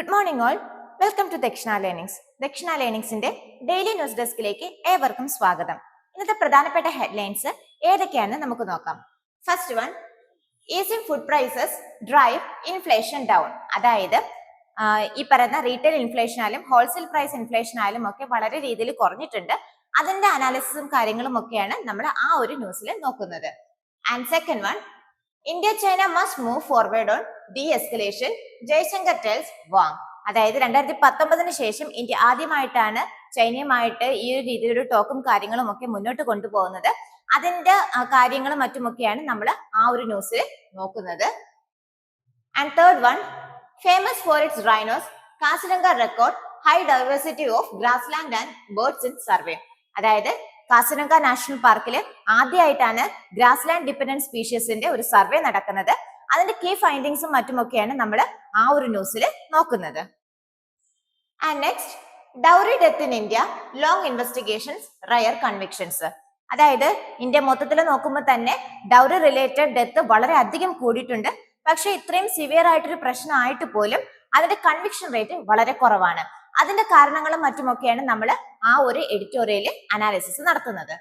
Good morning all. Welcome to Dakshina learnings. Dakshina ലേണിംഗ്സിന്റെ daily news ഡെസ്കിലേക്ക് ഏവർക്കും സ്വാഗതം. ഇന്നത്തെ പ്രധാനപ്പെട്ട ഹെഡ്ലൈൻസ് ഏതൊക്കെയാണെന്ന് നമുക്ക് നോക്കാം. First one, easing food prices drive inflation down. അതായത് ഈ പറയുന്ന retail inflation wholesale price inflation ഒക്കെ വളരെ രീതിയിൽ കുറഞ്ഞിട്ടുണ്ട്. അതിന്റെ അനാലിസിസും കാര്യങ്ങളും ഒക്കെയാണ് നമ്മൾ ആ ഒരു ന്യൂസിൽ നോക്കുന്നത്. And second one, India China must move forward on D escalation, Jaishankar tells Wang. അതായത് 2019 ശേഷം ഇന്ത്യ ആദ്യമായിട്ടാണ് ചൈനയുമായിട്ട് ഈ ഒരു രീതിയിലൊരു ടോക്കും കാര്യങ്ങളും ഒക്കെ മുന്നോട്ട് കൊണ്ടുപോകുന്നത്. അതിന്റെ കാര്യങ്ങളും മറ്റുമൊക്കെയാണ് നമ്മൾ ആ ഒരു ന്യൂസിൽ നോക്കുന്നത്. And third one, famous for its rhinos, Kaziranga record high diversity of grassland and birds in survey. അതായത് കാസിരംഗ നാഷണൽ പാർക്കിൽ ആദ്യമായിട്ടാണ് ഗ്രാസ്ലാൻഡ് ഡിപെൻഡന്റ് സ്പീഷീസിന്റെ ഒരു സർവേ നടക്കുന്നത്. അതിന്റെ കീ ഫൈൻഡിങ്സും മറ്റുമൊക്കെയാണ് നമ്മൾ ആ ഒരു ന്യൂസിൽ നോക്കുന്നത്. And next, dowry death in India, long investigations, rare convictions. അതായത് ഇന്ത്യ മൊത്തത്തിൽ നോക്കുമ്പോൾ തന്നെ ഡൗറി റിലേറ്റഡ് ഡെത്ത് വളരെ അധികം കൂടിയിട്ടുണ്ട്. പക്ഷെ ഇത്രയും സിവിയർ ആയിട്ടൊരു പ്രശ്നമായിട്ട് പോലും അതിന്റെ കൺവിക്ഷൻ റേറ്റ് വളരെ കുറവാണ്. അതിന്റെ കാരണങ്ങളും മറ്റുമൊക്കെയാണ് നമ്മൾ ആ ഒരു എഡിറ്റോറിയൽ അനാലിസിസ് നടത്തുന്നത്.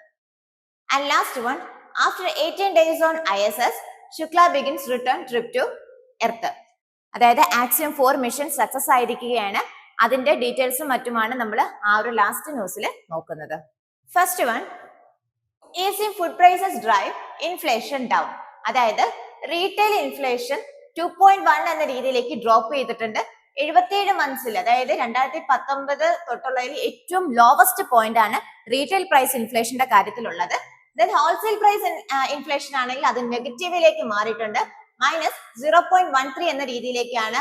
And last one, after 18 days on ISS, Shukla begins return trip to earth. അതായത് ആക്സിയം 4 മിഷൻ സക്സസ് ആയിരിക്കുകയാണ്. അതിന്റെ ഡീറ്റെയിൽസും മറ്റുമാണ് നമ്മൾ ആ ഒരു ലാസ്റ്റ് ന്യൂസിൽ നോക്കുന്നത്. First one, easing food prices drive inflation down. അതായത് റീറ്റെയിൽ ഇൻഫ്ലേഷൻ 2.1 എന്ന രീതിയിലേക്ക് ഡ്രോപ്പ് ചെയ്തിട്ടുണ്ട്. 77 മന്ത്സിൽ, അതായത് 2019 തൊട്ടുള്ളതിൽ ഏറ്റവും ലോവസ്റ്റ് പോയിന്റ് ആണ് റീറ്റെയിൽ പ്രൈസ് ഇൻഫ്ലേഷന്റെ കാര്യത്തിലുള്ളത്. ദെൻ ഹോൾസെയിൽ പ്രൈസ് ഇൻഫ്ലേഷൻ ആണെങ്കിൽ അത് നെഗറ്റീവിലേക്ക് മാറിയിട്ടുണ്ട്. -0.13 എന്ന രീതിയിലേക്കാണ്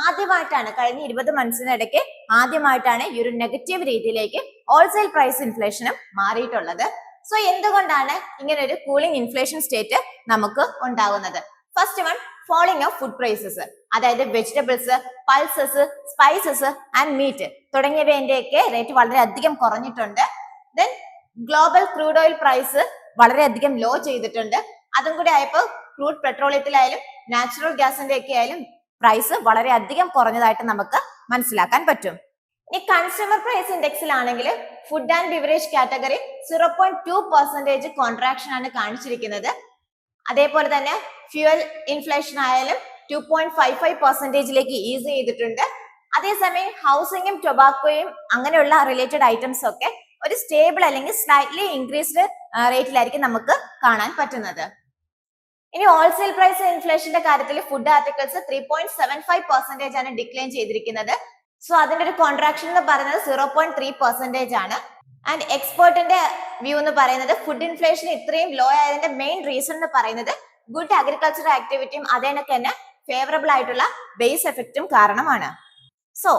ആദ്യമായിട്ടാണ് കഴിഞ്ഞ 20 മന്ത്സിനിടയ്ക്ക് ആദ്യമായിട്ടാണ് ഈ ഒരു നെഗറ്റീവ് രീതിയിലേക്ക് ഹോൾസെയിൽ പ്രൈസ് ഇൻഫ്ലേഷനും മാറിയിട്ടുള്ളത്. സോ എന്തുകൊണ്ടാണ് ഇങ്ങനെ ഒരു കൂളിംഗ് ഇൻഫ്ലേഷൻ സ്റ്റേറ്റ് നമുക്ക് ഉണ്ടാകുന്നത്? First one, falling of food prices. അതായത് vegetables, pulses, spices and meat തുടങ്ങിയവന്റെയൊക്കെ റേറ്റ് വളരെയധികം കുറഞ്ഞിട്ടുണ്ട്. Then global crude oil price വളരെയധികം ലോ ചെയ്തിട്ടുണ്ട്. അതും കൂടി ആയപ്പോൾ ക്രൂഡ് പെട്രോളിയത്തിലായാലും നാച്ചുറൽ ഗ്യാസിന്റെ ഒക്കെ ആയാലും പ്രൈസ് വളരെയധികം കുറഞ്ഞതായിട്ട് നമുക്ക് മനസ്സിലാക്കാൻ പറ്റും. ഇനി കൺസ്യൂമർ പ്രൈസ് ഇൻഡെക്സിലാണെങ്കിൽ food and beverage category 0.2% contraction ആണ് കാണിച്ചിരിക്കുന്നത്. അതേപോലെ തന്നെ ഫ്യൂവൽ ഇൻഫ്ലേഷൻ ആയാലും 2.55%ലേക്ക് ഈസ് ചെയ്തിട്ടുണ്ട്. അതേസമയം ഹൗസിംഗും ടൊബാക്കോയും അങ്ങനെയുള്ള റിലേറ്റഡ് ഐറ്റംസ് ഒക്കെ ഒരു സ്റ്റേബിൾ അല്ലെങ്കിൽ സ്ലൈറ്റ്ലി ഇൻക്രീസ്ഡ് റേറ്റിലായിരിക്കും നമുക്ക് കാണാൻ പറ്റുന്നത്. ഇനി ഹോൾസെയിൽ പ്രൈസ് ഇൻഫ്ലേഷന്റെ കാര്യത്തിൽ ഫുഡ് ആർട്ടിക്കിൾസ് 3.75% ആണ് ഡിക്ലൈൻ ചെയ്തിരിക്കുന്നത്. സോ അതിന്റെ ഒരു കോൺട്രാക്ഷൻ എന്ന് പറയുന്നത് 0.3% ആണ്. ആൻഡ് എക്സ്പേർട്ടിന്റെ വ്യൂ എന്ന് പറയുന്നത് ഫുഡ് ഇൻഫ്ലേഷൻ ഇത്രയും ലോ ആയതിന്റെ മെയിൻ റീസൺ എന്ന് പറയുന്നത് ഗുഡ് അഗ്രികൾച്ചർ ആക്ടിവിറ്റിയും അതേനൊക്കെ തന്നെ ഫേവറബിൾ ആയിട്ടുള്ള ബേസ് എഫക്റ്റും കാരണമാണ്. സോ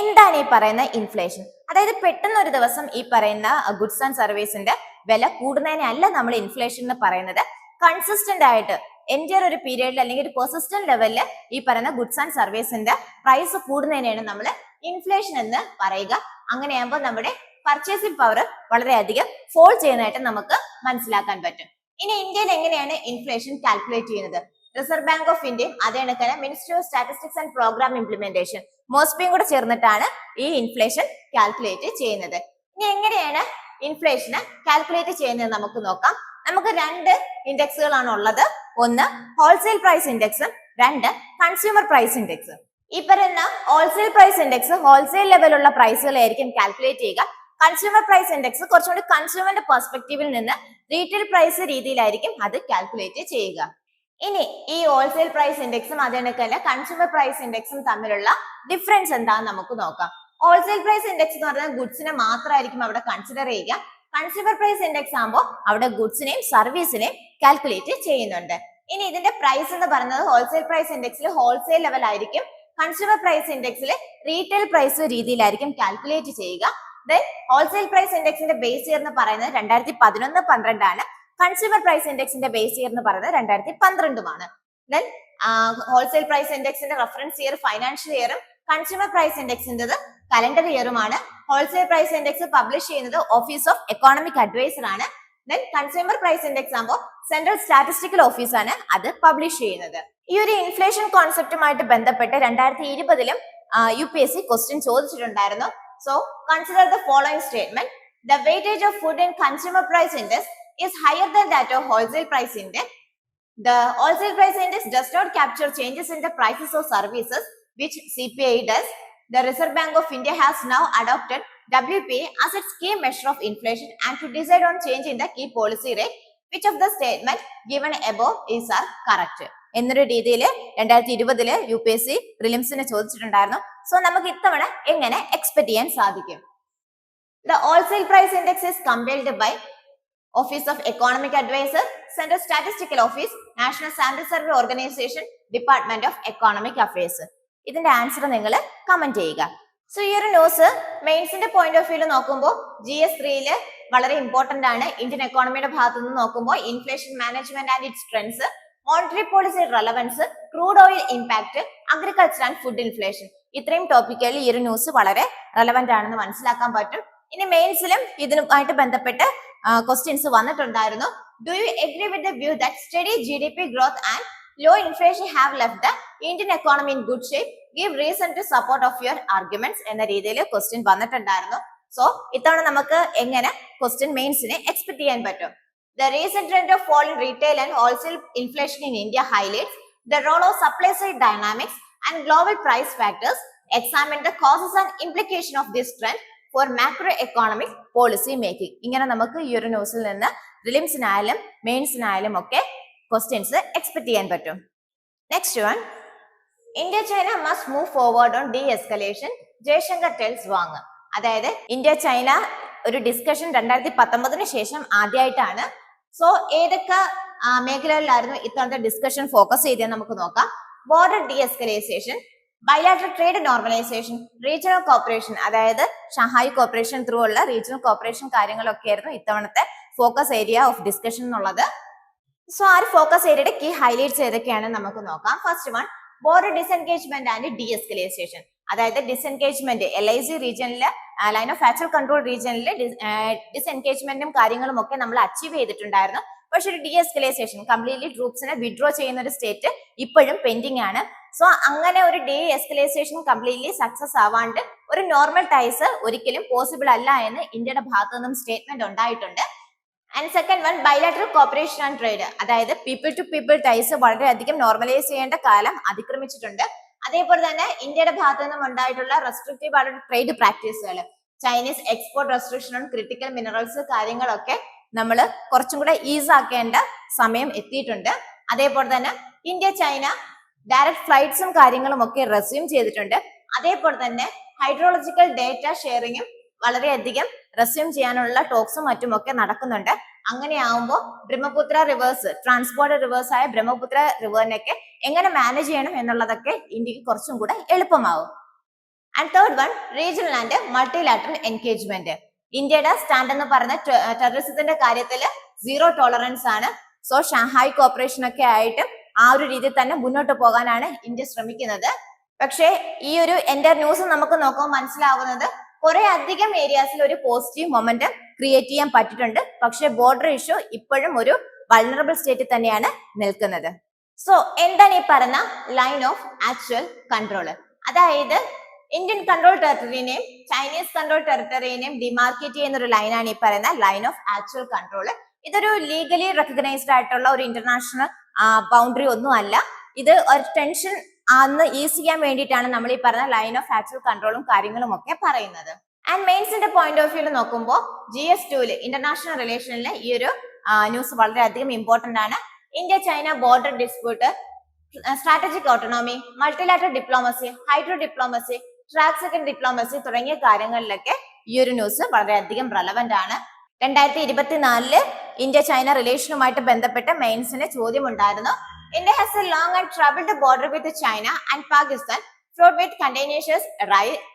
എന്താണ് ഈ പറയുന്ന ഇൻഫ്ലേഷൻ? അതായത് പെട്ടെന്ന് ഒരു ദിവസം ഈ പറയുന്ന ഗുഡ്സ് ആൻഡ് സർവീസിന്റെ വില കൂടുന്നതിനെ അല്ല നമ്മൾ ഇൻഫ്ലേഷൻ എന്ന് പറയുന്നത്. കൺസിസ്റ്റന്റ് ആയിട്ട് എൻറ്റയർ ഒരു പീരീഡിൽ അല്ലെങ്കിൽ ഒരു പെർസിസ്റ്റന്റ് ലെവലിൽ ഈ പറയുന്ന ഗുഡ്സ് ആൻഡ് സർവീസിന്റെ പ്രൈസ് കൂടുന്നതിനെയാണ് നമ്മൾ ഇൻഫ്ലേഷൻ എന്ന് പറയുക. അങ്ങനെയാകുമ്പോൾ നമ്മുടെ പർച്ചേസിംഗ് പവർ വളരെയധികം ഫോൾ ചെയ്യുന്നതായിട്ട് നമുക്ക് മനസ്സിലാക്കാൻ പറ്റും. ഇനി ഇന്ത്യയിൽ എങ്ങനെയാണ് ഇൻഫ്ലേഷൻ കാൽക്കുലേറ്റ് ചെയ്യുന്നത്? റിസർവ് ബാങ്ക് ഓഫ് ഇന്ത്യയും അതേണക്ക് ministry of statistics and programme implementation മോസ്പിയും കൂടെ ചേർന്നിട്ടാണ് ഈ ഇൻഫ്ലേഷൻ കാൽക്കുലേറ്റ് ചെയ്യുന്നത്. ഇനി എങ്ങനെയാണ് ഇൻഫ്ലേഷന് കാൽക്കുലേറ്റ് ചെയ്യുന്നത് നമുക്ക് നോക്കാം. നമുക്ക് 2 ഇൻഡെക്സുകളാണ് ഉള്ളത്. ഒന്ന് ഹോൾസെയിൽ പ്രൈസ് ഇൻഡെക്സും 2 കൺസ്യൂമർ പ്രൈസ് ഇൻഡെക്സും. ഈ പറയുന്ന ഹോൾസെയിൽ പ്രൈസ് ഇൻഡെക്സ് ഹോൾസെയിൽ ലെവലുള്ള പ്രൈസുകളായിരിക്കും കാൽക്കുലേറ്റ് ചെയ്യുക. കൺസ്യൂമർ പ്രൈസ് ഇൻഡെക്സ് കുറച്ചുകൂടി കൺസ്യൂമറിന്റെ പെർസ്പെക്റ്റീവിൽ നിന്ന് റീറ്റെയിൽ പ്രൈസ് രീതിയിലായിരിക്കും അത് കാൽക്കുലേറ്റ് ചെയ്യുക. ഇനി ഈ ഹോൾസെയിൽ പ്രൈസ് ഇൻഡെക്സും അതേണക്ക് തന്നെ കൺസ്യൂമർ പ്രൈസ് ഇൻഡെക്സും തമ്മിലുള്ള ഡിഫറൻസ് എന്താണെന്ന് നമുക്ക് നോക്കാം. ഹോൾസെയിൽ പ്രൈസ് ഇൻഡെക്സ് എന്ന് പറഞ്ഞാൽ ഗുഡ്സിനെ മാത്രമായിരിക്കും അവിടെ കൺസിഡർ ചെയ്യുക. കൺസ്യൂമർ പ്രൈസ് ഇൻഡെക്സ് ആകുമ്പോൾ അവിടെ ഗുഡ്സിനെയും സർവീസിനെയും കാൽക്കുലേറ്റ് ചെയ്യുന്നുണ്ട്. ഇനി ഇതിന്റെ പ്രൈസ് എന്ന് പറയുന്നത് ഹോൾസെയിൽ പ്രൈസ് ഇൻഡെക്സിൽ ഹോൾസെയിൽ ലെവൽ ആയിരിക്കും. കൺസ്യൂമർ പ്രൈസ് ഇൻഡെക്സിൽ റീറ്റെയിൽ പ്രൈസ് രീതിയിലായിരിക്കും കാൽക്കുലേറ്റ് ചെയ്യുക. ദെൻ ഹോൾസെയിൽ പ്രൈസ് ഇൻഡെക്സിന്റെ ബേസ് ഇയർ എന്ന് പറയുന്നത് 2011-12 ആണ്. കൺസ്യൂമർ പ്രൈസ് ഇൻഡെക്സിന്റെ ബേസ് ഇയർ എന്ന് പറയുന്നത് 2012 ദെൻ ഹോൾസെയിൽ പ്രൈസ് ഇൻഡെക്സിന്റെ റെഫറൻസ് ഇയർ ഫൈനാൻഷ്യൽ ഇയറും കൺസ്യൂമർ പ്രൈസ് ഇൻഡെക്സിന്റെ കലണ്ടർ ഇയറുമാണ്. ഹോൾസെയിൽ പ്രൈസ് ഇൻഡെക്സ് പബ്ലിഷ് ചെയ്യുന്നത് ഓഫീസ് ഓഫ് എക്കോണമിക് അഡ്വൈസർ ആണ്. ദെൻ കൺസ്യൂമർ പ്രൈസ് ഇൻഡെക്സ് ആകുമ്പോൾ സെൻട്രൽ സ്റ്റാറ്റിസ്റ്റിക്കൽ ഓഫീസ് ആണ് അത് പബ്ലിഷ് ചെയ്യുന്നത്. ഈ ഒരു ഇൻഫ്ലേഷൻ കോൺസെപ്റ്റുമായിട്ട് ബന്ധപ്പെട്ട് 2020 UPSC ക്വസ്റ്റ്യൻ ചോദിച്ചിട്ടുണ്ടായിരുന്നു. So consider the following statement. The weightage of food in consumer price index is higher than that of wholesale price index. The wholesale price index does not capture changes in the prices of services which CPI does. The Reserve Bank of India has now adopted WPI as its key measure of inflation and to decide on change in the key policy rate. Which of the statement given above is are correct? എന്നൊരു രീതിയിൽ 2020 UPSC പ്രിലിംസിന് ചോദിച്ചിട്ടുണ്ടായിരുന്നു. So നമുക്ക് ഇത്തവണ എങ്ങനെ expect ചെയ്യാൻ സാധിക്കും? The wholesale price index is compiled by Office of Economic Advisor, Central Statistical Office, National Sample Survey Organization, Department of Economic Affairs. ഇതിന്റെ answer നിങ്ങൾ കമന്റ് ചെയ്യുക. സോ ഈ ഒരു ന്യൂസ് മെയിൻസിന്റെ പോയിന്റ് ഓഫ് വ്യൂല് നോക്കുമ്പോൾ GS3 വളരെ ഇമ്പോർട്ടന്റ് ആണ്. ഇന്ത്യൻ എക്കോണമിയുടെ ഭാഗത്തു നിന്ന് നോക്കുമ്പോൾ inflation management and it's trends, monetary policy relevance, crude oil impact, agriculture and food inflation, ഇത്രയും ടോപ്പിക്കുകളിൽ ഈ ഒരു ന്യൂസ് വളരെ റെലവന്റ് ആണെന്ന് മനസ്സിലാക്കാൻ പറ്റും. ഇനി മെയിൻസിലും ഇതിനുമായിട്ട് ബന്ധപ്പെട്ട് ക്വസ്റ്റ്യൻസ് വന്നിട്ടുണ്ടായിരുന്നു. Do you agree with the view that study GDP growth and low inflation have left the Indian economy in good shape? Give reason to support of your arguments എന്ന രീതിയിൽ question വന്നിട്ടുണ്ടായിരുന്നു. So ഇത്തവണ നമുക്ക് എങ്ങനെ question മെയിൻസിനെ expect ചെയ്യാൻ പറ്റും? The recent trend of fall in retail and wholesale inflation in India highlights the role of supply side dynamics and global price factors. Examine the causes and implication of this trend for macroeconomic policy making. ഇങ്ങനെ നമുക്ക് ഈ ഒരു ന്യൂസിൽ നിന്ന് പ്രിലിംസിനായാലും മെയിൻസിനായാലും ഒക്കെ questions expect ചെയ്യാൻ പറ്റും. Next one, India China must move forward on D escalation, Jaishankar tells Wang. അതായത് ഇന്ത്യ ചൈന ഒരു ഡിസ്കഷൻ 2019 ശേഷം ആദ്യമായിട്ടാണ്. സോ ഏതൊക്കെ മേഖലകളിലായിരുന്നു ഇത്തവണത്തെ ഡിസ്കഷൻ ഫോക്കസ് ചെയ്തത് നമുക്ക് നോക്കാം. Border de escalation, bilateral trade normalisation, regional cooperation, അതായത് ഷാങ്ഹായ് കോപ്പറേഷൻ ത്രൂ ഉള്ള റീജിയണൽ കോപ്പറേഷൻ കാര്യങ്ങളൊക്കെ ആയിരുന്നു ഇത്തവണത്തെ ഫോക്കസ് ഏരിയ ഓഫ് ഡിസ്കഷൻ എന്നുള്ളത്. സോ ആ ഒരു ഫോക്കസ് ഏരിയയുടെ കീ ഹൈലൈറ്റ്സ് ഏതൊക്കെയാണ് നമുക്ക് നോക്കാം. First one, border disengagement and de escalation. അതായത് ഡിസെൻഗേജ്മെന്റ് LIC റീജിയനില്, ലൈൻ ഓഫ് ആക്ച്വൽ കൺട്രോൾ റീജിയനില് ഡിസെൻഗേജ്മെന്റും കാര്യങ്ങളും ഒക്കെ നമ്മൾ അച്ചീവ് ചെയ്തിട്ടുണ്ടായിരുന്നു. പക്ഷെ ഒരു ഡി എസ്കലേസേഷൻ, കംപ്ലീറ്റ്ലി ട്രൂപ്സിനെ വിഡ്രോ ചെയ്യുന്ന ഒരു സ്റ്റേറ്റ് ഇപ്പോഴും പെൻഡിങ് ആണ്. സോ അങ്ങനെ ഒരു ഡി എസ്കലേസേഷൻ കംപ്ലീറ്റ്ലി സക്സസ് ആവാണ്ട് ഒരു നോർമൽ ടൈസ് ഒരിക്കലും പോസിബിൾ അല്ല എന്ന് ഇന്ത്യയുടെ ഭാഗത്തു നിന്നും സ്റ്റേറ്റ്മെന്റ് ഉണ്ടായിട്ടുണ്ട്. And second one, bilateral cooperation and trade. അതായത് പീപ്പിൾ ടു പീപ്പിൾ ടൈസ് വളരെയധികം നോർമലൈസ് ചെയ്യേണ്ട കാലം അതിക്രമിച്ചിട്ടുണ്ട്. അതേപോലെ തന്നെ ഇന്ത്യയുടെ ഭാഗത്തു നിന്നും ഉണ്ടായിട്ടുള്ള റെസ്ട്രിക്റ്റീവ് ആയിട്ടുള്ള ട്രേഡ് പ്രാക്ടീസുകൾ, Chinese export restriction on critical minerals കാര്യങ്ങളൊക്കെ നമ്മൾ കുറച്ചും കൂടെ ഈസ് ആക്കേണ്ട സമയം എത്തിയിട്ടുണ്ട്. അതേപോലെ തന്നെ ഇന്ത്യ ചൈന ഡയറക്റ്റ് ഫ്ലൈറ്റ്സും കാര്യങ്ങളും ഒക്കെ റെസ്യൂം ചെയ്തിട്ടുണ്ട്. അതേപോലെ തന്നെ ഹൈഡ്രോളജിക്കൽ ഡേറ്റ ഷെയറിങ്ങും വളരെയധികം റെസ്യൂം ചെയ്യാനുള്ള ടോക്സും മറ്റുമൊക്കെ നടക്കുന്നുണ്ട്. അങ്ങനെയാവുമ്പോൾ ബ്രഹ്മപുത്ര റിവേഴ്സ്, ട്രാൻസ്പോർട്ട് റിവേഴ്സ് ആയ ബ്രഹ്മപുത്ര റിവറിനൊക്കെ എങ്ങനെ മാനേജ് ചെയ്യണം എന്നുള്ളതൊക്കെ ഇന്ത്യക്ക് കുറച്ചും കൂടെ എളുപ്പമാവും. And third one, regional and multilateral engagement. ഇന്ത്യയുടെ സ്റ്റാൻഡ് എന്ന് പറയുന്ന ടെററിസത്തിന്റെ കാര്യത്തിൽ 0 ടോളറൻസ് ആണ്. സോ ഷാങ്ഹായ് കോപ്പറേഷൻ ഒക്കെ ആയിട്ട് ആ ഒരു രീതിയിൽ തന്നെ മുന്നോട്ട് പോകാനാണ് ഇന്ത്യ ശ്രമിക്കുന്നത്. പക്ഷേ ഈ ഒരു എൻ്റെ ന്യൂസ് നമുക്ക് നോക്കുമ്പോൾ മനസ്സിലാവുന്നത് കുറെ അധികം ഏരിയാസിൽ ഒരു പോസിറ്റീവ് മൊമെന്റം ക്രിയേറ്റ് ചെയ്യാൻ പറ്റിയിട്ടുണ്ട്. പക്ഷെ ബോർഡർ ഇഷ്യൂ ഇപ്പോഴും ഒരു വൾണറബിൾ സ്റ്റേറ്റിൽ തന്നെയാണ് നിൽക്കുന്നത്. സോ എന്താണ് ഈ പറഞ്ഞ ലൈൻ ഓഫ് ആക്ച്വൽ കൺട്രോൾ? അതായത് ഇന്ത്യൻ കൺട്രോൾ ടെറിട്ടറിനെയും ചൈനീസ് കൺട്രോൾ ടെറിട്ടറിനെയും ഡിമാർക്കേറ്റ് ചെയ്യുന്ന ഒരു ലൈനാണ് ഈ പറയുന്ന ലൈൻ ഓഫ് ആക്ച്വൽ കൺട്രോൾ. ഇതൊരു ലീഗലി റെക്കഗ്നൈസ്ഡ് ആയിട്ടുള്ള ഒരു ഇന്റർനാഷണൽ ബൗണ്ടറി ഒന്നും അല്ല. ഇത് ഒരു ടെൻഷൻ അന്ന് ഈസ് ചെയ്യാൻ വേണ്ടിയിട്ടാണ് നമ്മൾ ഈ പറഞ്ഞ ലൈൻ ഓഫ് ആക്ച്വൽ കൺട്രോളും കാര്യങ്ങളും ഒക്കെ പറയുന്നത്. ആൻഡ് മെയിൻസിന്റെ പോയിന്റ് ഓഫ് വ്യൂല് നോക്കുമ്പോൾ GS2 ഇന്റർനാഷണൽ റിലേഷനിൽ ഈ ഒരു ന്യൂസ് വളരെയധികം ഇമ്പോർട്ടന്റ് ആണ്. India China border dispute, strategic autonomy, multilateral diplomacy, hydro diplomacy, transatlantic diplomacy തുടങ്ങിയ കാര്യങ്ങളിലൊക്കെ ഈ ഒരു ന്യൂസ് വളരെയധികം റെലവന്റ് ആണ്. 2024 ഇന്ത്യ ചൈന റിലേഷനുമായിട്ട് ബന്ധപ്പെട്ട് മെയിൻസിന് ചോദ്യം ഉണ്ടായിരുന്നു. India has a long and troubled border with China and Pakistan, fraught with contentious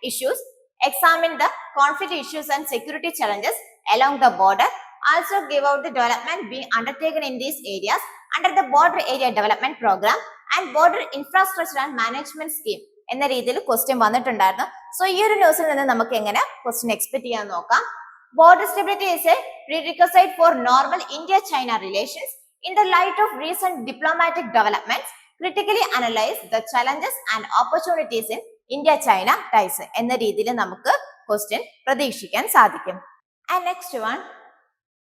issues. Examine the conflict issues and security challenges along the border. Also give out the development being undertaken in these areas under the Border Area Development Program and Border Infrastructure and Management Scheme. എന്ന രീതിയിൽ question വന്നിട്ടുണ്ടായിരുന്നു. So ഈ ഒരു ന്യൂസിൽ നിന്ന് നമുക്ക് എങ്ങനെ question expect ചെയ്യാൻ നോക്കാം. Border stability is a prerequisite for normal India-China relations. In the light of recent diplomatic developments, critically analyze the challenges and opportunities in India China ties എന്ന രീതിയിൽ നമുക്ക് ക്വസ്റ്റ്യൻ പ്രതീക്ഷിക്കാൻ സാധിക്കും. And next one,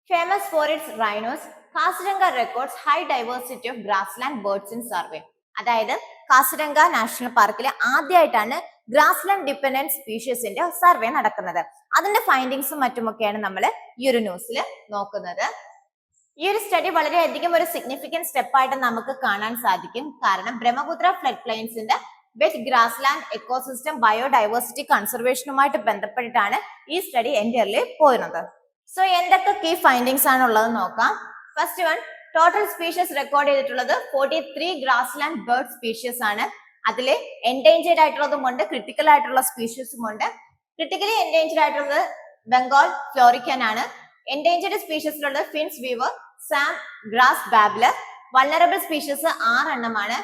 famous for its rhinos, Kaziranga records high diversity of grassland birds in survey. അതായത് Kaziranga national പാർക്കിൽ ആദ്യമായിട്ടാണ് grassland dependent സ്പീഷീസിന്റെ survey നടക്കുന്നത്. അതിന്റെ ഫൈൻഡിങ്സും മറ്റുമൊക്കെയാണ് നമ്മൾ ഈ ഒരു ന്യൂസിൽ നോക്കുന്നത്. ഈ ഒരു സ്റ്റഡി വളരെയധികം ഒരു സിഗ്നിഫിക്കന്റ് സ്റ്റെപ്പായിട്ട് നമുക്ക് കാണാൻ സാധിക്കും. കാരണം ബ്രഹ്മപുത്ര ഫ്ലഡ് പ്ലെയിൻസിന്റെ വെറ്റ് ഗ്രാസ്ലാൻഡ് എക്കോസിസ്റ്റം ബയോഡൈവേഴ്സിറ്റി കൺസർവേഷനുമായിട്ട് ബന്ധപ്പെട്ടിട്ടാണ് ഈ സ്റ്റഡി എൻറ്റയർലി പോരുന്നത്. സോ എന്തൊക്കെ കീ ഫൈൻഡിങ്സ് ആണ് ഉള്ളത് നോക്കാം. First one, total species record ചെയ്തിട്ടുള്ളത് 43 ഗ്രാസ്ലാൻഡ് ബേർഡ് സ്പീഷീസ് ആണ്. അതിൽ എൻഡേഞ്ചേർഡ് ആയിട്ടുള്ളതും ഉണ്ട്, ക്രിട്ടിക്കൽ ആയിട്ടുള്ള സ്പീഷീസും ഉണ്ട്. ക്രിട്ടിക്കലി എൻഡേഞ്ചേർഡ് ആയിട്ടുള്ളത് ബംഗാൾ ഫ്ലോറിക്കൻ ആണ്. എൻഡേഞ്ചേർഡ് സ്പീഷീസിലുള്ളത് Finn's weaver, swamp grass babbler. Vulnerable species 6 എണ്ണമാണ്.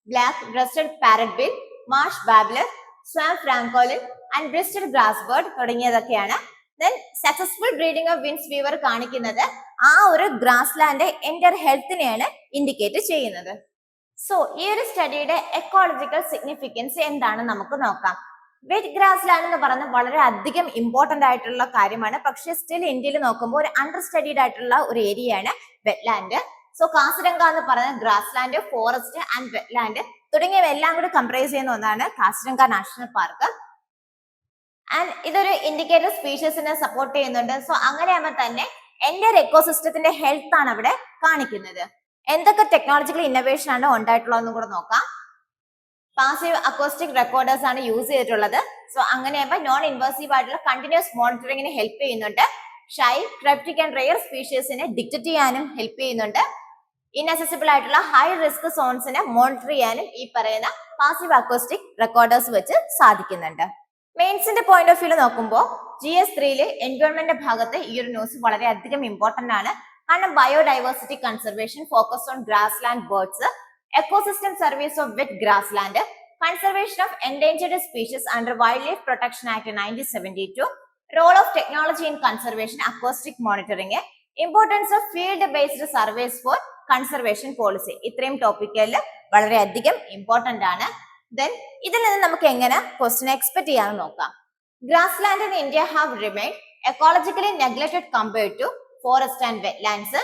Black breasted parrotbill, marsh babbler, swamp francolin and breasted grass bird തുടങ്ങിയതൊക്കെയാണ്. Then successful breeding of Finn's weaver കാണിക്കുന്നത് ആ ഒരു ഗ്രാസ്ലാൻഡ് എൻറ്റയർ ഹെൽത്തിനെയാണ് indicate ചെയ്യുന്നത്. സോ ഈ ഒരു സ്റ്റഡിയുടെ എക്കോളജിക്കൽ സിഗ്നിഫിക്കൻസ് എന്താണെന്ന് നമുക്ക് നോക്കാം. വെറ്റ് ഗ്രാസ്ലാൻഡ് എന്ന് പറയുന്നത് വളരെ അധികം ഇമ്പോർട്ടന്റ് ആയിട്ടുള്ള കാര്യമാണ്. പക്ഷെ സ്റ്റിൽ ഇന്ത്യയിൽ നോക്കുമ്പോൾ ഒരു അണ്ടർ സ്റ്റഡീഡ് ആയിട്ടുള്ള ഒരു ഏരിയയാണ് വെറ്റ്ലാൻഡ്. സോ കാസിരംഗ എന്ന് പറയുന്നത് ഗ്രാസ്ലാൻഡ്, ഫോറസ്റ്റ് ആൻഡ് വെറ്റ്ലാൻഡ് തുടങ്ങിയവ എല്ലാം കൂടി കംപ്രൈസ് ചെയ്യുന്ന ഒന്നാണ് കാസിരംഗ നാഷണൽ പാർക്ക്. ആൻഡ് ഇതൊരു ഇൻഡിക്കേറ്റർ സ്പീഷീസിനെ സപ്പോർട്ട് ചെയ്യുന്നുണ്ട്. സോ അങ്ങനെയാകുമ്പോൾ തന്നെ എന്റെ എക്കോസിസ്റ്റത്തിന്റെ ഹെൽത്ത് ആണ് അവിടെ കാണിക്കുന്നത്. എന്തൊക്കെ ടെക്നോളജിക്കൽ ഇന്നോവേഷൻ ആണ് ഉണ്ടായിട്ടുള്ളതെന്നും കൂടെ നോക്കാം. പാസീവ് അക്കോസ്റ്റിക് റെക്കോർഡേഴ്സ് ആണ് യൂസ് ചെയ്തിട്ടുള്ളത്. സോ അങ്ങനെയാകുമ്പോൾ നോൺ ഇൻവേസീവ് ആയിട്ടുള്ള കണ്ടിന്യൂസ് മോണിറ്ററിങ്ങിന് ഹെൽപ്പ് ചെയ്യുന്നുണ്ട്. ഷൈ, ക്രിപ്റ്റിക് ആൻഡ് റെയർ സ്പീഷീസിനെ ഡിറ്റക്ട് ചെയ്യാനും ഹെൽപ്പ് ചെയ്യുന്നുണ്ട്. ഇൻഅക്സസിബിൾ ആയിട്ടുള്ള ഹൈ റിസ്ക് സോൺസിനെ മോണിറ്റർ ചെയ്യാനും ഈ പറയുന്ന പാസീവ് അക്കോസ്റ്റിക് റെക്കോർഡേഴ്സ് വെച്ച് സാധിക്കുന്നുണ്ട്. മെയിൻസിന്റെ പോയിന്റ് ഓഫ് വ്യൂ നോക്കുമ്പോൾ GS3 എൻവയോൺമെന്റ് ഭാഗത്ത് ഈ ഒരു ന്യൂസ് വളരെയധികം ഇമ്പോർട്ടന്റ് ആണ്. കാരണം biodiversity conservation, focus on grassland birds, ecosystem service of wet grassland, conservation of endangered species under wildlife protection act 1972, role of technology in conservation, acoustic monitoring, importance of field based surveys for conservation policy. ഇത്രയും ടോപ്പിക്കുകളിൽ വളരെയധികം important ആണ്. Then ഇതിൽ നിന്ന് നമുക്ക് എങ്ങനെ question expect ചെയ്യാമെന്ന് നോക്കാം. Grassland in India have remained ecologically neglected compared to forest and wetlands.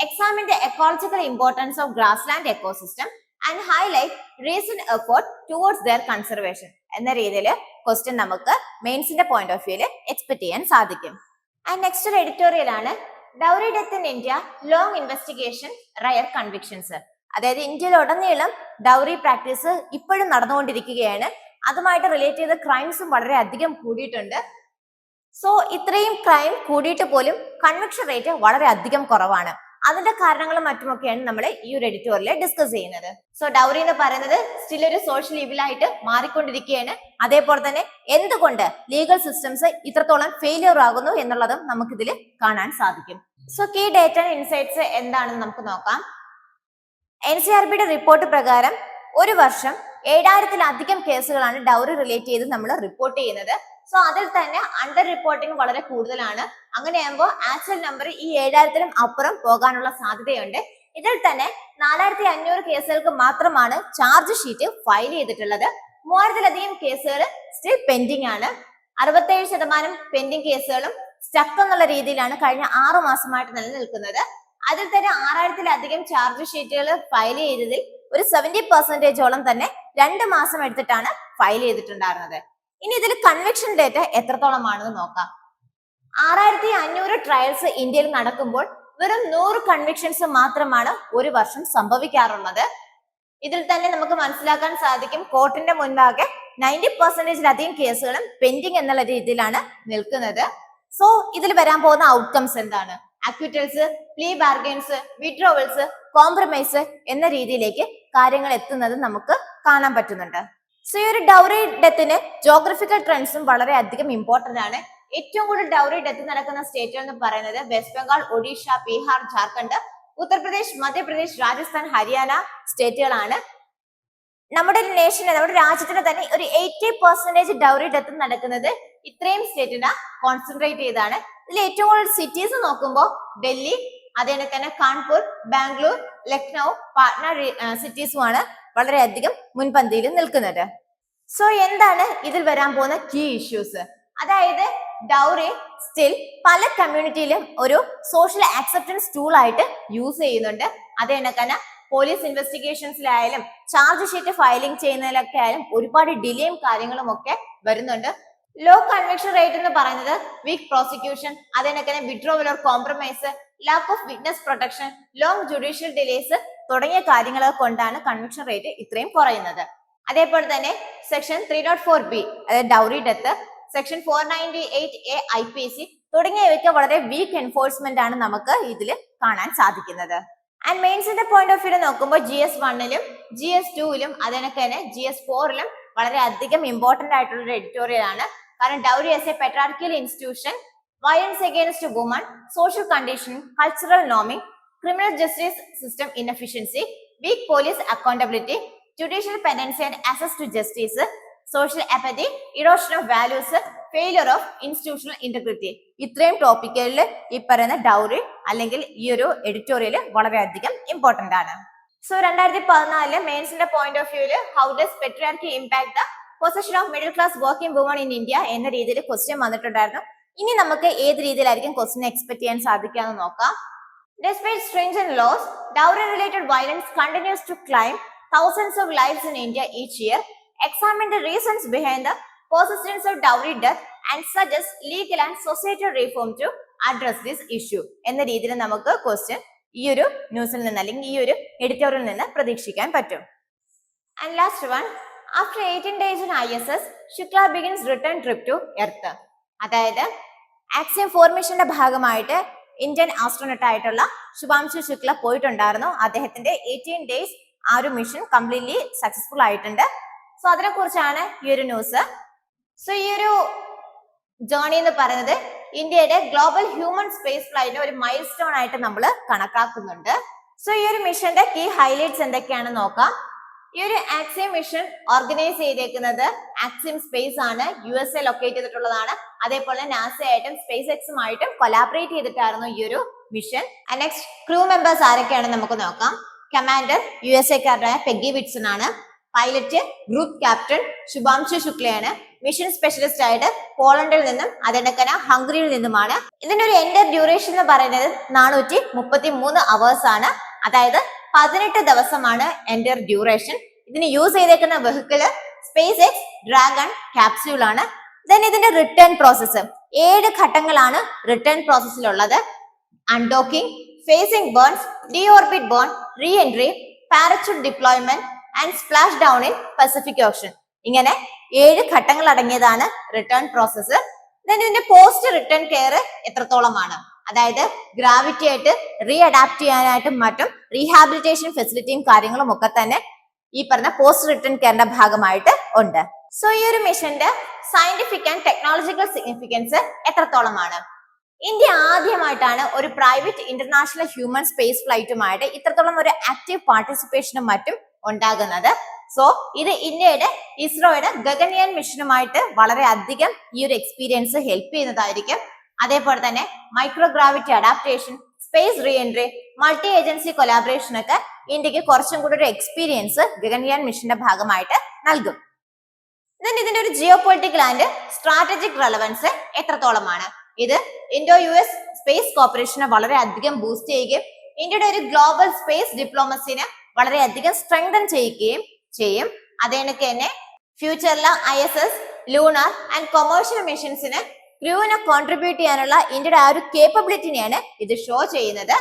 Examine the ecological importance of grassland ecosystem and highlight recent effort towards their conservation എന്ന രീതിയിൽ ക്വസ്റ്റ്യൻ നമുക്ക് മെയിൻസിന്റെ പോയിന്റ് ഓഫ് വ്യൂല് expect ചെയ്യാൻ സാധിക്കും. And next ഒരു editorial ആണ്, dowry death in India long investigation rare convictions. അതായത് ഇന്ത്യയിലുടനീളം ഡൗറി പ്രാക്ടീസ് ഇപ്പോഴും നടന്നുകൊണ്ടിരിക്കുകയാണ്. അതുമായിട്ട് റിലേറ്റ് ചെയ്ത ക്രൈംസും വളരെ അധികം കൂടിയിട്ടുണ്ട്. സോ ഇത്രയും ക്രൈം കൂടിയിട്ട് പോലും കൺവിക്ഷൻ റേറ്റ് വളരെ അധികം കുറവാണ്. അതിന്റെ കാരണങ്ങളും മറ്റുമൊക്കെയാണ് നമ്മൾ ഈ ഒരു എഡിറ്റോറിയൽ ഡിസ്കസ് ചെയ്യുന്നത്. സോ ഡൗറി എന്ന് പറയുന്നത് സ്റ്റിൽ ഒരു സോഷ്യൽ ഈവിലായിട്ട് മാറിക്കൊണ്ടിരിക്കുകയാണ്. അതേപോലെ തന്നെ എന്തുകൊണ്ട് ലീഗൽ സിസ്റ്റംസ് ഇത്രത്തോളം ഫെയിലിയർ ആകുന്നു എന്നുള്ളതും നമുക്കിതിൽ കാണാൻ സാധിക്കും. So key data and insights എന്താണെന്ന് നമുക്ക് നോക്കാം. NCRBയുടെ റിപ്പോർട്ട് പ്രകാരം ഒരു വർഷം 7000-ലധികം കേസുകളാണ് ഡൗറി റിലേറ്റ് ചെയ്ത് നമ്മൾ റിപ്പോർട്ട് ചെയ്യുന്നത്. സോ അതിൽ തന്നെ അണ്ടർ റിപ്പോർട്ടിംഗ് വളരെ കൂടുതലാണ്. അങ്ങനെയാകുമ്പോൾ ആക്ച്വൽ നമ്പർ ഈ 7000-ലും അപ്പുറം പോകാനുള്ള സാധ്യതയുണ്ട്. ഇതിൽ തന്നെ 4500 കേസുകൾക്ക് മാത്രമാണ് ചാർജ് ഷീറ്റ് ഫയൽ ചെയ്തിട്ടുള്ളത്. 3000-ലധികം കേസുകൾ സ്റ്റിൽ പെൻഡിങ് ആണ്. 67% പെൻഡിങ് കേസുകളും സ്റ്റക്ക് എന്നുള്ള രീതിയിലാണ് കഴിഞ്ഞ 6 മാസമായിട്ട് നിലനിൽക്കുന്നത്. അതിൽ തന്നെ 6000-ലധികം ചാർജ് ഷീറ്റുകൾ ഫയൽ ചെയ്തതിൽ ഒരു 70% തന്നെ 2 മാസം എടുത്തിട്ടാണ് ഫയൽ ചെയ്തിട്ടുണ്ടായിരുന്നത്. ഇനി ഇതിൽ കൺവിക്ഷൻ ഡേറ്റ എത്രത്തോളമാണെന്ന് നോക്കാം. 6500 ട്രയൽസ് ഇന്ത്യയിൽ നടക്കുമ്പോൾ വെറും 100 കൺവിക്ഷൻസ് മാത്രമാണ് ഒരു വർഷം സംഭവിക്കാറുള്ളത്. ഇതിൽ തന്നെ നമുക്ക് മനസ്സിലാക്കാൻ സാധിക്കും കോർട്ടിന്റെ മുൻപാകെ 90%-ലധികം കേസുകളും പെൻഡിങ് എന്നുള്ള രീതിയിലാണ് നിൽക്കുന്നത്. സോ ഇതിൽ വരാൻ പോകുന്ന ഔട്ട്കംസ് എന്താണ്? അക്വിറ്റൽസ്, പ്ലീ ബാർഗൈൻസ്, വിഡ്രോവൽസ്, കോംപ്രമൈസ് എന്ന രീതിയിലേക്ക് കാര്യങ്ങൾ എത്തുന്നത് നമുക്ക് കാണാൻ പറ്റുന്നുണ്ട്. സോ ഈ ഒരു ഡൗറി ഡെത്തിന് ജോഗ്രഫിക്കൽ ട്രെൻഡ്സും വളരെ അധികം ഇമ്പോർട്ടന്റ് ആണ്. ഏറ്റവും കൂടുതൽ ഡൗറി ഡെത്ത് നടക്കുന്ന സ്റ്റേറ്റുകൾ എന്ന് പറയുന്നത് വെസ്റ്റ് ബംഗാൾ, ഒഡീഷ, ബീഹാർ, ജാർഖണ്ഡ്, ഉത്തർപ്രദേശ്, മധ്യപ്രദേശ്, രാജസ്ഥാൻ, ഹരിയാന സ്റ്റേറ്റുകളാണ്. നമ്മുടെ രാജ്യത്തിന് തന്നെ ഒരു 80% ഡൗറി ഡെത്ത് നടക്കുന്നത് ഇത്രയും സ്റ്റേറ്റിനെ കോൺസെൻട്രേറ്റ് ചെയ്താണ്. ഇതിൽ ഏറ്റവും കൂടുതൽ സിറ്റീസ് നോക്കുമ്പോൾ ഡൽഹി, അതേപോലെ തന്നെ കാൺപൂർ, ബാംഗ്ലൂർ, ലക്നൗ, പാട്ന സിറ്റീസുമാണ് വളരെയധികം മുൻപന്തിയിൽ നിൽക്കുന്നത്. സോ എന്താണ് ഇതിൽ വരാൻ പോകുന്ന കീ ഇഷ്യൂസ്? അതായത് ഡൗറി സ്റ്റിൽ പല കമ്മ്യൂണിറ്റിയിലും ഒരു സോഷ്യൽ ആക്സെപ്റ്റൻസ് ടൂൾ ആയിട്ട് യൂസ് ചെയ്യുന്നുണ്ട്. അത് കണക്കന്നെ പോലീസ് ഇൻവെസ്റ്റിഗേഷൻസിലായാലും ചാർജ് ഷീറ്റ് ഫയലിംഗ് ചെയ്യുന്നതിലൊക്കെ ആയാലും ഒരുപാട് ഡിലേയും കാര്യങ്ങളും ഒക്കെ വരുന്നുണ്ട്. ലോ കൺവിക്ഷൻ റേറ്റ് എന്ന് പറയുന്നത് വീക്ക് പ്രോസിക്യൂഷൻ, അതിനൊക്കെ withdrawal or compromise, lack of witness protection, long judicial delays തുടങ്ങിയ കാര്യങ്ങൾ കൊണ്ടാണ് കൺവിക്ഷൻ റേറ്റ് ഇത്രയും കുറയുന്നത്. അതേപോലെ തന്നെ സെക്ഷൻ 304B അതായത് dowry death, section 498A IPC തുടങ്ങിയവയ്ക്ക് വളരെ വീക്ക് എൻഫോഴ്സ്മെന്റ് ആണ് നമുക്ക് ഇതിൽ കാണാൻ സാധിക്കുന്നത്. ആൻഡ് മെയിൻസിന്റെ പോയിന്റ് ഓഫ് വ്യൂ നോക്കുമ്പോൾ GS1ലും GS2ലും അതിനൊക്കെ തന്നെ GS4ലും വളരെ അധികം ഇമ്പോർട്ടന്റ് ആയിട്ടുള്ള ഒരു എഡിറ്റോറിയൽ ആണ്. കാരണം dowry as a patriarchal institution, violence against woman, social condition, cultural norming, criminal justice system inefficiency, weak police accountability, judicial pendency and access to justice, social apathy, erosion of values, failure of institutional integrity. ഇത്രയും ടോപ്പിക്കുകളിൽ ഈ പറയുന്ന dowry അല്ലെങ്കിൽ ഈ ഒരു editorial വളരെയധികം important ആണ്. So 2014 മെയിൻസിന്റെ point of view how does patriarchy impact the position of middle class working woman in India എന്ന രീതിയിൽ ക്വസ്റ്റ്യൻ വന്നിട്ടുണ്ടായിരുന്നു. ഇനി നമുക്ക് ഏത് രീതിയിലായിരിക്കും ക്വസ്റ്റ്യൻ എക്സ്പെക്ട് ചെയ്യാൻ സാധിക്കാമെന്ന് നോക്കാം. Despite stringent laws, dowry-related violence continues to claim thousands of lives in India each year. Examine the reasons behind the persistence of dowry death and suggest legal and societal reform to address this issue. എന്ന രീതിയിൽ നമുക്ക് question ഈ ഒരു ന്യൂസിൽ നിന്ന് അല്ലെങ്കിൽ ഈ ഒരു എഡിറ്റോറിയൽ നിന്ന് പ്രതീക്ഷിക്കാൻ പറ്റും. And last one, after 18 days in ISS, Shukla begins return trip to Earth. അതായത് ആക്സിയം ഫോർമേഷന്റെ ഭാഗമായിട്ട് ഇന്ത്യൻ ആസ്ട്രോനട്ട് ആയിട്ടുള്ള ശുഭാംശു ശുക്ല പോയിട്ടുണ്ടായിരുന്നു. അദ്ദേഹത്തിന്റെ 18 ഡേയ്സ് ആ ഒരു മിഷൻ കംപ്ലീറ്റ്ലി സക്സസ്ഫുൾ ആയിട്ടുണ്ട്. സോ അതിനെ കുറിച്ചാണ് ഈ ഒരു ന്യൂസ്. സോ ഈ ഒരു ജേർണി എന്ന് പറയുന്നത് ഇന്ത്യയുടെ ഗ്ലോബൽ ഹ്യൂമൻ സ്പേസ് ഫ്ലൈറ്റിന്റെ ഒരു മൈൽ സ്റ്റോൺ ആയിട്ട് നമ്മൾ കണക്കാക്കുന്നുണ്ട്. സോ ഈ ഒരു മിഷന്റെ കീ ഹൈലൈറ്റ്സ് എന്തൊക്കെയാണെന്ന് നോക്കാം. ഈ ഒരു ആക്സിയം മിഷൻ ഓർഗനൈസ് ചെയ്തേക്കുന്നത് ആക്സിയം സ്പേസ് ആണ്, USA ലൊക്കേറ്റ് ചെയ്തിട്ടുള്ളതാണ്. അതേപോലെ നാസ ആയിട്ടും സ്പേസ് എക്സുമായിട്ടും കൊലാബറേറ്റ് ചെയ്തിട്ടായിരുന്നു ഈ ഒരു മിഷൻ. നെക്സ്റ്റ് ക്രൂ മെമ്പേഴ്സ് ആരൊക്കെയാണെന്ന് നമുക്ക് നോക്കാം. കമാൻഡർ USA-കാരനായ പെഗ്ഗി വിറ്റ്സൺ ആണ്. പൈലറ്റ് ഗ്രൂപ്പ് ക്യാപ്റ്റൻ ശുഭാംശു ശുക്ലയാണ്. മിഷൻ സ്പെഷ്യലിസ്റ്റ് ആയിട്ട് പോളണ്ടിൽ നിന്നും അതിനൊക്കെ ഹംഗറിയിൽ നിന്നുമാണ്. ഇതിന്റെ ഒരു എൻഡർ ഡ്യൂറേഷൻ എന്ന് പറയുന്നത് 433 അവേഴ്സ് ആണ്. അതായത് 18 ദിവസമാണ് എൻഡർ ഡ്യൂറേഷൻ. ഇതിന് യൂസ് ചെയ്തേക്കുന്ന vehicle SpaceX Dragon capsule ആണ്. ദെൻ ഇതിന്റെ റിട്ടേൺ പ്രോസസ്സ് 7 ഘട്ടങ്ങളാണ് റിട്ടേൺ പ്രോസസ്സിലുള്ളത്. Undocking, phasing burns, deorbit burn, re entry, parachute deployment and splash down in Pacific Ocean. ഇങ്ങനെ 7 ഘട്ടങ്ങൾ അടങ്ങിയതാണ് റിട്ടേൺ പ്രോസസ്സ്. ദെൻ ഇതിന്റെ പോസ്റ്റ് റിട്ടേൺ കെയർ എത്രത്തോളമാണ്? അതായത് ഗ്രാവിറ്റി ആയിട്ട് റീ അഡാപ്റ്റ് ചെയ്യാനായിട്ടും മറ്റും റീഹാബിലിറ്റേഷൻ ഫെസിലിറ്റിയും കാര്യങ്ങളും ഒക്കെ തന്നെ ഈ പറഞ്ഞ പോസ്റ്റ് റിട്ടേൺ കെയറിന്റെ ഭാഗമായിട്ട് ഉണ്ട്. സോ ഈ ഒരു മിഷന്റെ സയന്റിഫിക് ആൻഡ് ടെക്നോളജിക്കൽ സിഗ്നിഫിക്കൻസ് എത്രത്തോളമാണ്? ഇന്ത്യ ആദ്യമായിട്ടാണ് ഒരു പ്രൈവറ്റ് ഇന്റർനാഷണൽ ഹ്യൂമൻ സ്പേസ് ഫ്ലൈറ്റുമായിട്ട് ഇത്രത്തോളം ഒരു ആക്റ്റീവ് പാർട്ടിസിപ്പേഷനും മറ്റും ഉണ്ടാകുന്നത്. സോ ഇത് ഇന്ത്യയുടെ ഇസ്രോയുടെ ഗഗൻയാൻ മിഷനുമായിട്ട് വളരെ അധികം ഈ ഒരു എക്സ്പീരിയൻസ് ഹെൽപ്പ് ചെയ്യുന്നതായിരിക്കും. അതേപോലെ തന്നെ microgravity adaptation, space re entry, multi agency collaboration ഒക്കെ ഇന്ത്യക്ക് കുറച്ചും കൂടി ഒരു എക്സ്പീരിയൻസ് ഗഗൻയാൻ മിഷന്റെ ഭാഗമായിട്ട് നൽകും. ഇതിന്റെ ഒരു geo political and strategic relevance എത്രത്തോളമാണ്? ഇത് ഇൻഡോ US സ്പേസ് കോപ്പറേഷനെ വളരെ അധികം ബൂസ്റ്റ് ചെയ്യുകയും ഇന്ത്യയുടെ ഒരു ഗ്ലോബൽ സ്പേസ് ഡിപ്ലോമസിനെ വളരെയധികം സ്ട്രെങ്തൻ ചെയ്യുകയും ചെയ്യും. അതേണക്ക് തന്നെ ഫ്യൂച്ചറിലെ ISS, ലൂണാർ ആൻഡ് കൊമേഴ്ഷ്യൽ മിഷൻസിന് ക്രൂവിനെ കോൺട്രിബ്യൂട്ട് ചെയ്യാനുള്ള ഇന്ത്യയുടെ ആ ഒരു കേപ്പബിലിറ്റിനെയാണ് ഇത് ഷോ ചെയ്യുന്നത്.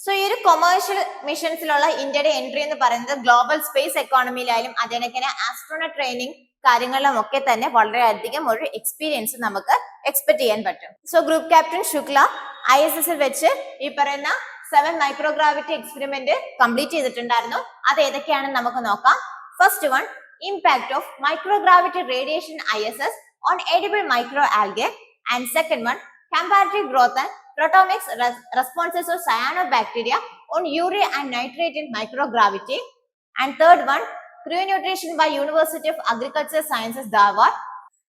സോ ഈ ഒരു കൊമേഴ്ഷ്യൽ മിഷൻസിലുള്ള ഇന്ത്യയുടെ എൻട്രി എന്ന് പറയുന്നത് ഗ്ലോബൽ സ്പേസ് എക്കോണമിയിലായാലും അതേണക്ക് ആസ്ട്രോണട്ട് ട്രെയിനിങ് കാര്യങ്ങളിലും ഒക്കെ തന്നെ വളരെയധികം ഒരു എക്സ്പീരിയൻസ് നമുക്ക് എക്സ്പെക്ട് ചെയ്യാൻ പറ്റും. So group captain Shukla ISS വെച്ച് ഈ പറയുന്ന 7 മൈക്രോഗ്രാവിറ്റി എക്സ്പെരിമെന്റ് കംപ്ലീറ്റ് ചെയ്തിട്ടുണ്ടായിരുന്നു. അത് ഏതൊക്കെയാണെന്ന് നമുക്ക് നോക്കാം. First one, impact of microgravity radiation ISS on edible microalgae. And second one, comparative growth and proteomics responses of cyanobacteria on urea and nitrate in microgravity. And third one, crew nutrition by University of Agricultural Sciences, Dharwad.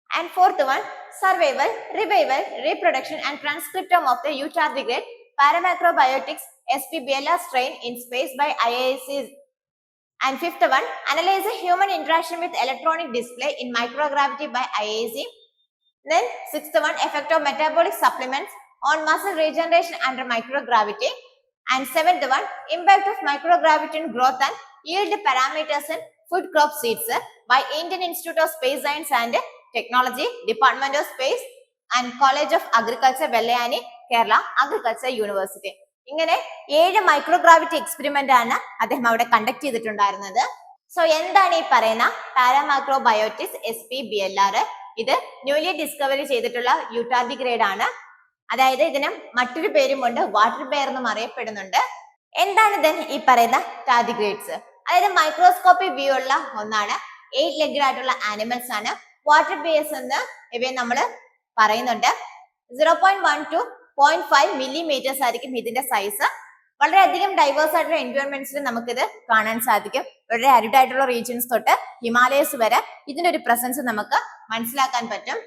And fourth one, survival, revival, reproduction and transcriptome of the eutardigrade paramicrobiotics SPBLR strain in space by IISc And fifth one, analyze the human interaction with electronic display in microgravity by IAC. Then sixth one, effect of metabolic supplements on muscle regeneration under microgravity. And seventh one, impact of microgravity in growth and yield parameters in food crop seeds by Indian Institute of Space Science and Technology, Department of Space and College of Agriculture, Vellayani, Kerala Agriculture University. ഇങ്ങനെ 7 microgravity experiment ആണ് അദ്ദേഹം അവിടെ conduct ചെയ്തിട്ടുണ്ടായിരുന്നത്. So എന്താണ് ഈ പറയുന്ന പാരാമൈക്രോബയോട്ടിസ് SPBLR? ഇത് newly discovery ചെയ്തിട്ടുള്ള യൂട്ടാർഡിഗ്രേഡ് ആണ്. അതായത് ഇതിന് മറ്റൊരു പേരുമുണ്ട്, വാട്ടർ ബെയർ എന്നും അറിയപ്പെടുന്നുണ്ട്. എന്താണ് ദെൻ ഈ പറയുന്ന ടാർഡിഗ്രേഡ്സ്? അതായത് മൈക്രോസ്കോപ്പിക് വ്യൂ ഉള്ള ഒന്നാണ്. 8 ലെഗ്ഡ് ആയിട്ടുള്ള ആനിമൽസ് ആണ്. വാട്ടർ ബെയർസ് എന്ന് ഇവയെ നമ്മൾ പറയുന്നുണ്ട്. 0.1 to 0.5 മില്ലിമീറ്റേഴ്സ് ആയിരിക്കും ഇതിന്റെ സൈസ്. വളരെയധികം ഡൈവേഴ്സ് ആയിട്ടുള്ള എൻവയോൺമെന്റ്സിൽ നമുക്കിത് കാണാൻ സാധിക്കും. വളരെ അരിഡ് ആയിട്ടുള്ള റീജിയൻസ് തൊട്ട് ഹിമാലയസ് വരെ ഇതിന്റെ ഒരു പ്രസൻസ് നമുക്ക് മനസ്സിലാക്കാൻ പറ്റും.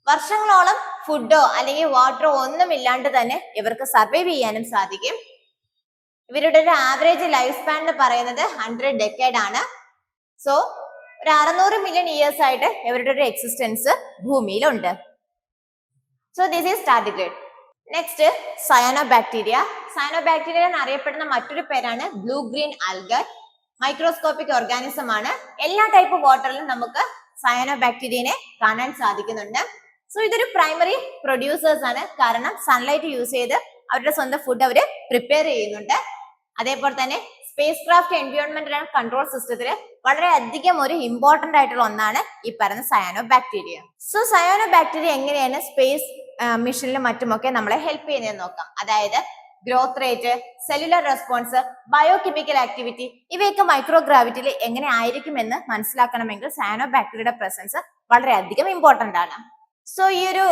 വർഷങ്ങളോളം ഫുഡോ അല്ലെങ്കിൽ വാട്ടറോ ഒന്നും ഇല്ലാണ്ട് തന്നെ ഇവർക്ക് സർവൈവ് ചെയ്യാനും സാധിക്കും. ഇവരുടെ ഒരു ആവറേജ് ലൈഫ് സ്പാൻ എന്ന് പറയുന്നത് 100 ഡെക്കേഡ് ആണ്. സോ ഒരു 600 മില്യൺ ഇയേഴ്സ് ആയിട്ട് ഇവരുടെ ഒരു എക്സിസ്റ്റൻസ് ഭൂമിയിലുണ്ട്. So this is tardigrade. Next cyanobacteria. Cyanobacteria എന്നറിയപ്പെടുന്ന മറ്റൊരു പേരാണ് blue green algae. Microscopic organism ആണ്. എല്ലാ ടൈപ്പ് വാട്ടറിലും നമുക്ക് സയാനോബാക്ടീരിയനെ കാണാൻ സാധിക്കുന്നുണ്ട്. സോ ഇതൊരു പ്രൈമറി പ്രൊഡ്യൂസേഴ്സ് ആണ്. കാരണം സൺലൈറ്റ് യൂസ് ചെയ്ത് അവരുടെ സ്വന്തം ഫുഡ് അവര് പ്രിപ്പയർ ചെയ്യുന്നുണ്ട്. അതേപോലെ തന്നെ space craft environment and control സിസ്റ്റത്തിൽ വളരെ അധികം ഒരു ഇമ്പോർട്ടന്റ് ആയിട്ടുള്ള ഒന്നാണ് ഈ പറയുന്ന സയാനോബാക്ടീരിയ. സോ സയാനോബാക്ടീരിയ എങ്ങനെയാണ് സ്പേസ് മിഷനിലും മറ്റുമൊക്കെ നമ്മളെ ഹെൽപ്പ് ചെയ്യുന്നതെന്ന് നോക്കാം. അതായത് growth rate, cellular response, biochemical activity ഇവയൊക്കെ മൈക്രോഗ്രാവിറ്റിയിൽ എങ്ങനെ ആയിരിക്കുമെന്ന് മനസ്സിലാക്കണമെങ്കിൽ സയാനോബാക്ടീരിയയുടെ പ്രസൻസ് വളരെയധികം ഇമ്പോർട്ടന്റ് ആണ്. സോ ഈ ഒരു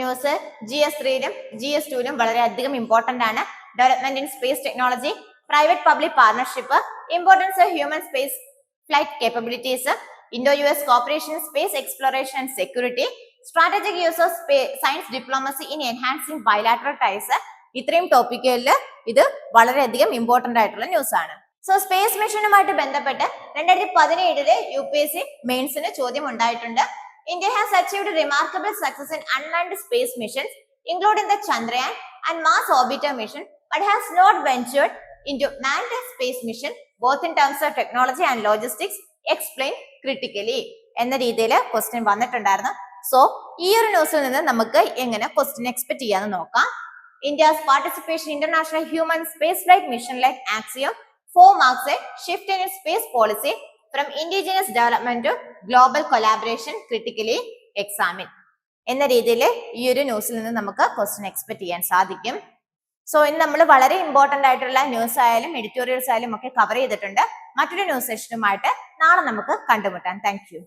ന്യൂസ് GS3ലും GS2ലും വളരെയധികം ഇമ്പോർട്ടന്റ് ആണ്. Development in space technology, private public partnership, importance of human space flight capabilities, Indo US cooperation, space exploration and security, strategic use of science diplomacy in enhancing bilateral ties. ഇത്രയും ടോപ്പിക്കുകളിൽ ഇത് വളരെയധികം ഇമ്പോർട്ടന്റ് ആയിട്ടുള്ള news ആണ്. So space മിഷനുമായിട്ട് ബന്ധപ്പെട്ട് 2017 UPSC മെയിൻസിന് ചോദ്യം ഉണ്ടായിട്ടുണ്ട്. India has achieved remarkable success in unmanned space missions, including the Chandrayaan and Mars Orbiter mission, but has not ventured into manned space mission, both in terms of technology and logistics. Explain critically. എന്ന രീതിയിൽ question വന്നിട്ടുണ്ടായിരുന്നു. So ഈ ഒരു ന്യൂസിൽ നിന്ന് നമുക്ക് എങ്ങനെ question expect ചെയ്യാന്ന് നോക്കാം. India's participation in international human spaceflight mission like Axiom marks a shift in its space policy from indigenous development to global collaboration, critically examine. എന്ന രീതിയിൽ ഈ ഒരു ന്യൂസിൽ നിന്ന് നമുക്ക് ക്വസ്റ്റ്യൻ എക്സ്പെക്ട് ചെയ്യാൻ സാധിക്കും. സോ ഇന്ന് നമ്മൾ വളരെ ഇമ്പോർട്ടന്റ് ആയിട്ടുള്ള ന്യൂസ് ആയാലും എഡിറ്റോറിയൽസ് ആയാലും ഒക്കെ കവർ ചെയ്തിട്ടുണ്ട്. മറ്റൊരു ന്യൂസ് സെഷനുമായിട്ട് നാളെ നമുക്ക് കണ്ടുമുട്ടാം. Thank you.